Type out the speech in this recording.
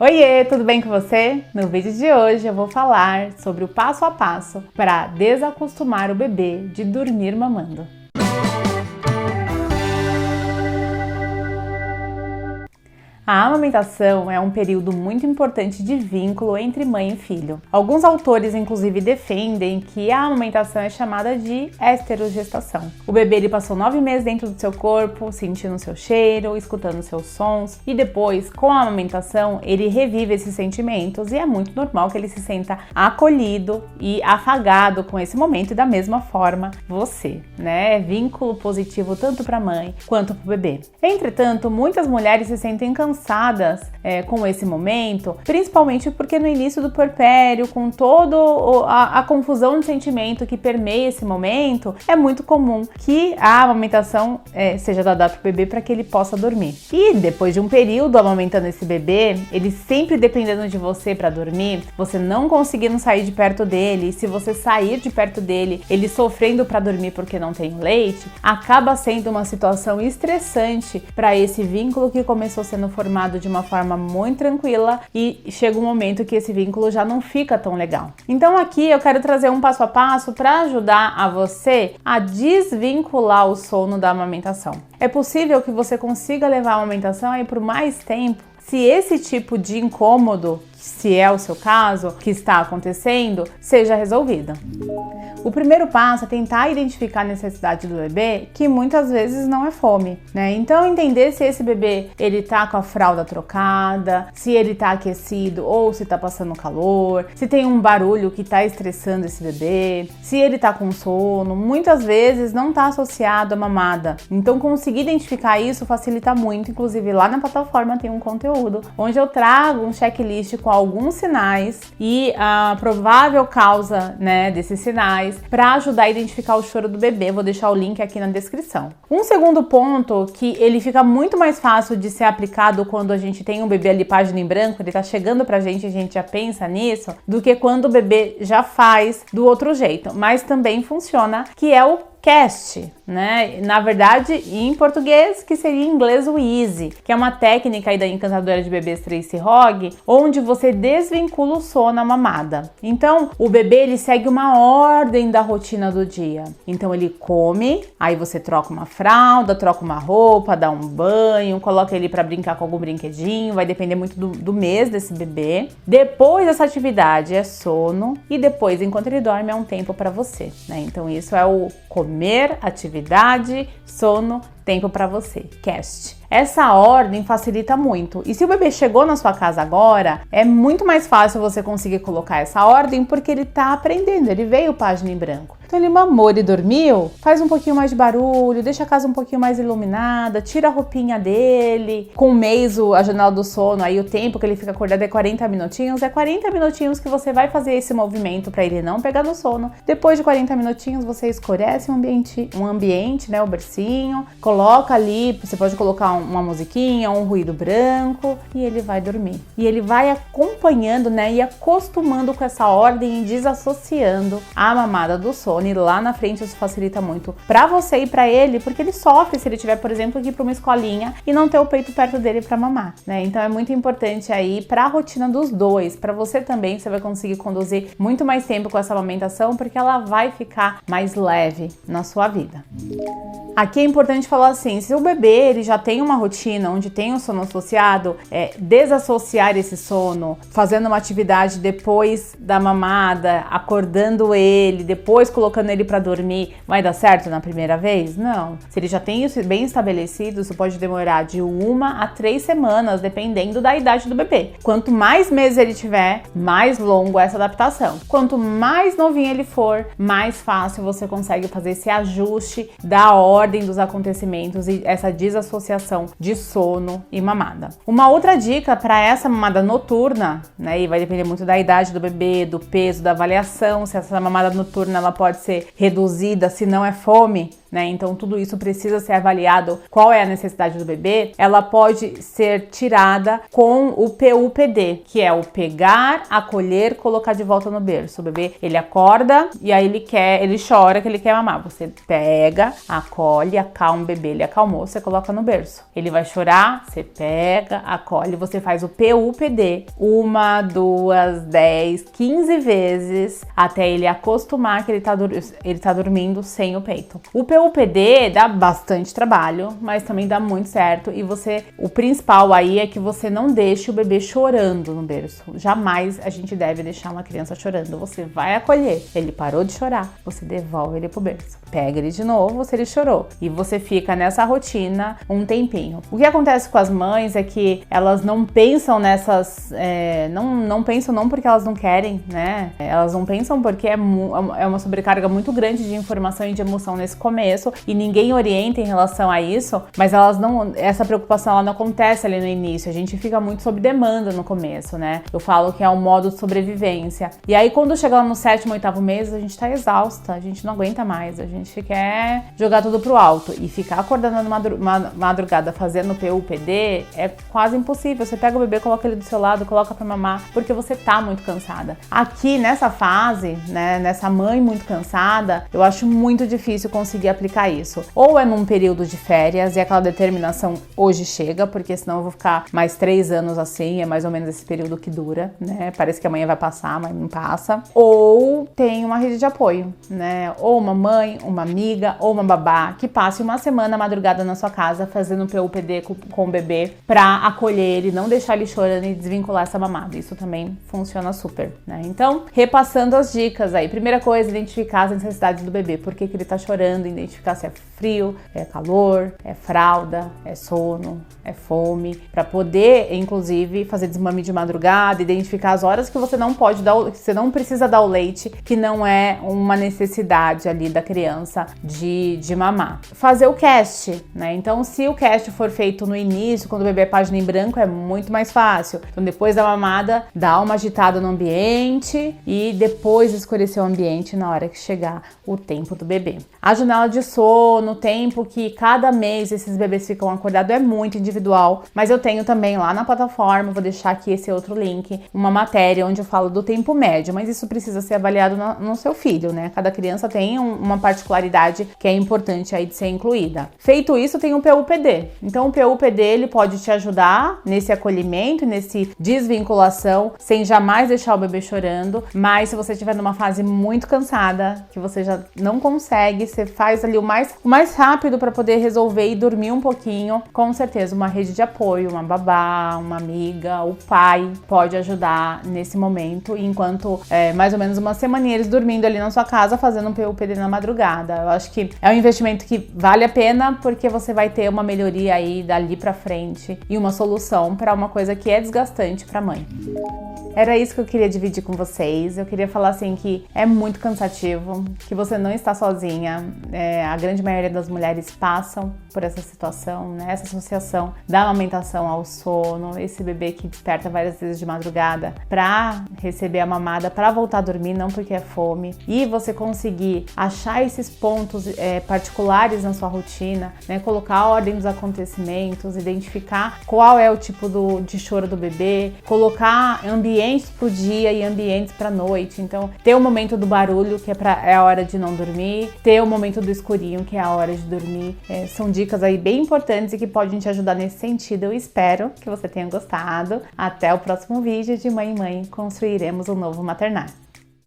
Oiê, tudo bem com você? No vídeo de hoje eu vou falar sobre o passo a passo para desacostumar o bebê de dormir mamando. A amamentação é um período muito importante de vínculo entre mãe e filho. Alguns autores, inclusive, defendem que a amamentação é chamada de esterogestação. O bebê ele passou 9 meses dentro do seu corpo, sentindo o seu cheiro, escutando os seus sons, e depois, com a amamentação, ele revive esses sentimentos e é muito normal que ele se sinta acolhido e afagado com esse momento, e da mesma forma você, né? Vínculo positivo tanto para a mãe quanto para o bebê. Entretanto, muitas mulheres se sentem cansadas com esse momento, principalmente porque no início do puerpério, com toda a confusão de sentimento que permeia esse momento, é muito comum que a amamentação seja dada para o bebê para que ele possa dormir. E depois de um período amamentando esse bebê, ele sempre dependendo de você para dormir, você não conseguindo sair de perto dele, e se você sair de perto dele, ele sofrendo para dormir porque não tem leite, acaba sendo uma situação estressante para esse vínculo que começou sendo formado de uma forma muito tranquila, e chega um momento que esse vínculo já não fica tão legal. Então aqui eu quero trazer um passo a passo para ajudar a você a desvincular o sono da amamentação. É possível que você consiga levar a amamentação aí por mais tempo se esse tipo de incômodo, se é o seu caso, que está acontecendo, seja resolvido. O primeiro passo é tentar identificar a necessidade do bebê, que muitas vezes não é fome, né? Então entender se esse bebê ele tá com a fralda trocada, se ele tá aquecido ou se tá passando calor, se tem um barulho que tá estressando esse bebê, se ele tá com sono, muitas vezes não tá associado à mamada. Então conseguir identificar isso facilita muito, inclusive lá na plataforma tem um conteúdo onde eu trago um checklist com alguns sinais e a provável causa, né, desses sinais, para ajudar a identificar o choro do bebê. Vou deixar o link aqui na descrição. Um segundo ponto que ele fica muito mais fácil de ser aplicado quando a gente tem um bebê ali página em branco, ele tá chegando pra gente e a gente já pensa nisso, do que quando o bebê já faz do outro jeito, mas também funciona, que é o CAST, né? Na verdade, em português, que seria em inglês o EASY, que é uma técnica aí da encantadora de bebês Tracy Hogg, onde você desvincula o sono à mamada. Então, o bebê ele segue uma ordem da rotina do dia. Então, ele come, aí você troca uma fralda, troca uma roupa, dá um banho, coloca ele para brincar com algum brinquedinho, vai depender muito do mês desse bebê. Depois dessa atividade é sono, e depois, enquanto ele dorme, é um tempo para você, né? Então, isso é o comer, atividade, sono, tempo para você, CAST. Essa ordem facilita muito. E se o bebê chegou na sua casa agora, é muito mais fácil você conseguir colocar essa ordem porque ele tá aprendendo, ele veio página em branco. Então ele mamou, ele dormiu, faz um pouquinho mais de barulho, deixa a casa um pouquinho mais iluminada, tira a roupinha dele, com um mês a janela do sono, aí o tempo que ele fica acordado é 40 minutinhos, é 40 minutinhos que você vai fazer esse movimento para ele não pegar no sono. Depois de 40 minutinhos você escurece um ambiente, né, o bercinho, coloca ali, você pode colocar uma musiquinha, um ruído branco, e ele vai dormir. E ele vai acompanhando, né, e acostumando com essa ordem e desassociando a mamada do sono. E lá na frente isso facilita muito para você e para ele, porque ele sofre se ele tiver, por exemplo, que ir para uma escolinha e não ter o peito perto dele para mamar, né? Então é muito importante aí para a rotina dos dois, para você também, você vai conseguir conduzir muito mais tempo com essa amamentação, porque ela vai ficar mais leve na sua vida. Aqui é importante falar assim, se o bebê ele já tem uma rotina onde tem o sono associado, desassociar esse sono, fazendo uma atividade depois da mamada, acordando ele, depois colocando ele para dormir, vai dar certo na primeira vez? Não. Se ele já tem isso bem estabelecido, isso pode demorar de 1 a 3 semanas, dependendo da idade do bebê. Quanto mais meses ele tiver, mais longo é essa adaptação. Quanto mais novinho ele for, mais fácil você consegue fazer esse ajuste da ordem dos acontecimentos e essa desassociação de sono e mamada. Uma outra dica para essa mamada noturna, né, e vai depender muito da idade do bebê, do peso, da avaliação, se essa mamada noturna ela pode ser reduzida, se não é fome, né? Então tudo isso precisa ser avaliado, qual é a necessidade do bebê. Ela pode ser tirada com o PUPD, que é o pegar, acolher, colocar de volta no berço. O bebê, ele acorda e aí ele chora que ele quer mamar. Você pega, acolhe, acalma o bebê, ele acalmou, você coloca no berço. Ele vai chorar, você pega, acolhe, você faz o PUPD 1, 2, 10, 15 vezes até ele acostumar que ele tá dormindo sem o peito. O PUPD dá bastante trabalho, mas também dá muito certo, e o principal aí é que você não deixe o bebê chorando no berço. Jamais a gente deve deixar uma criança chorando. Você vai acolher, ele parou de chorar, você devolve ele pro berço. Pega ele de novo se ele chorou. E você fica nessa rotina um tempinho. O que acontece com as mães é que elas não pensam nessas... não pensam não porque elas não querem, né? Elas não pensam porque é uma sobrecarga muito grande de informação e de emoção nesse começo, e ninguém orienta em relação a isso, mas essa preocupação ela não acontece ali no início. A gente fica muito sob demanda no começo, né? Eu falo que é um modo de sobrevivência. E aí quando chega lá no 7º, 8º mês, a gente tá exausta, a gente não aguenta mais, a gente quer jogar tudo pro alto. E ficar acordando na madrugada fazendo PUPD é quase impossível. Você pega o bebê, coloca ele do seu lado, coloca pra mamar, porque você tá muito cansada. Aqui nessa fase, né, nessa mãe muito cansada, eu acho muito difícil conseguir aplicar isso. Ou é num período de férias e aquela determinação hoje chega, porque senão eu vou ficar mais 3 anos assim, é mais ou menos esse período que dura, né? Parece que amanhã vai passar, mas não passa. Ou tem uma rede de apoio, né? Ou uma mãe, uma amiga ou uma babá que passe uma semana madrugada na sua casa fazendo PUPD com o bebê pra acolher ele, não deixar ele chorando e desvincular essa mamada. Isso também funciona super, né? Então, repassando as dicas aí. Primeira coisa, identificar as necessidades do bebê. Por que ele tá chorando, identificar se é frio, é calor, é fralda, é sono, é fome, pra poder, inclusive, fazer desmame de madrugada, identificar as horas que você não pode dar, que você não precisa dar o leite, que não é uma necessidade ali da criança de mamar. Fazer o cast, né? Então, se o cast for feito no início, quando o bebê é página em branco, é muito mais fácil. Então, depois da mamada, dá uma agitada no ambiente e depois escurecer o ambiente na hora que chegar o tempo do bebê. A janela de sono, o tempo que cada mês esses bebês ficam acordados é muito individual, mas eu tenho também lá na plataforma, vou deixar aqui esse outro link, uma matéria onde eu falo do tempo médio, mas isso precisa ser avaliado no seu filho, né? Cada criança tem uma particularidade que é importante aí de ser incluída. Feito isso, tem o PUPD. Então o PUPD ele pode te ajudar nesse acolhimento, nesse desvinculação, sem jamais deixar o bebê chorando, mas se você estiver numa fase muito cansada, que você já não consegue, você faz ali o mais rápido para poder resolver e dormir um pouquinho, com certeza uma rede de apoio, uma babá, uma amiga, o pai pode ajudar nesse momento, enquanto mais ou menos uma semaninha eles dormindo ali na sua casa fazendo um PUPD na madrugada. Eu acho que é um investimento que vale a pena, porque você vai ter uma melhoria aí dali pra frente e uma solução para uma coisa que é desgastante pra mãe. Era isso que eu queria dividir com vocês. Eu queria falar assim que é muito cansativo, que você não está sozinha. A grande maioria das mulheres passam por essa situação, né? Essa associação da amamentação ao sono, esse bebê que desperta várias vezes de madrugada para receber a mamada, para voltar a dormir, não porque é fome. E você conseguir achar esses pontos particulares na sua rotina, né? Colocar a ordem dos acontecimentos, identificar qual é o tipo de choro do bebê, colocar ambientes pro dia e ambientes pra noite. Então, ter o momento do barulho, que é a hora de não dormir, ter o momento do escurinho, que é a hora de dormir. São dicas aí bem importantes e que podem te ajudar nesse sentido. Eu espero que você tenha gostado. Até o próximo vídeo de Mãe em Mãe, construiremos um novo maternário.